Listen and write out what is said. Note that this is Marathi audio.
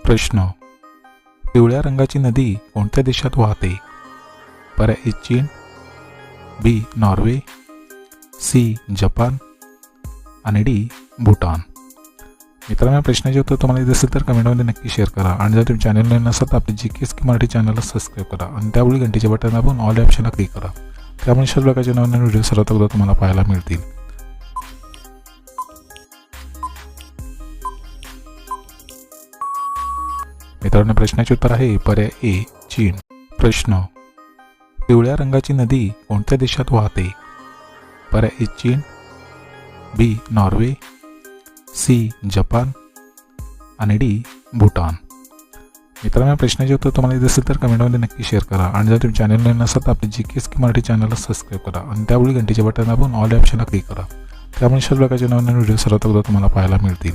प्रश्न: पिवळ्या रंगाची नदी कोणत्या देशात वाहते? पर्याय: चीन, बी. Norway, C. जपान आणि डी. भूटान. मित्रांनो, प्रश्नाचे उत्तर तुम्हाला येत असेल तर कमेंटमध्ये नक्की शेअर करा आणि जर तुम्ही चॅनल नवीन नसाल तर आपली GKSK मराठी चॅनलला सबस्क्राईब करा आणि त्यावेळी घंटीचे बटन दाबून ऑल ऑप्शनला क्लिक करा. त्यामुळे अशाच प्रकारचे नवीन व्हिडिओ सर्वात अगोदर तुम्हाला पाहायला मिळतील. मित्रांनो, प्रश्नाचे उत्तर आहे पर्याय ए. चीन. प्रश्न: पिवळ्या रंगाची नदी कोणत्या देशात वाहते? पर्याय: चीन, बी. Norway, C. जपान आणि डी. भूटान. मित्रांनो, प्रश्नाचे उत्तर तुम्हाला येत असेल तर कमेंटमध्ये नक्की शेअर करा आणि जर तुम्ही चॅनल नवीन नसाल तर आपली GKSK मराठी चॅनलला सबस्क्राईब करा आणि त्यावेळी घंटीचे बटन दाबून ऑल ऑप्शनला क्लिक करा. त्यामुळे अशाच प्रकारचे नवीन व्हिडिओ सर्वात अगोदर तुम्हाला पाहायला मिळतील.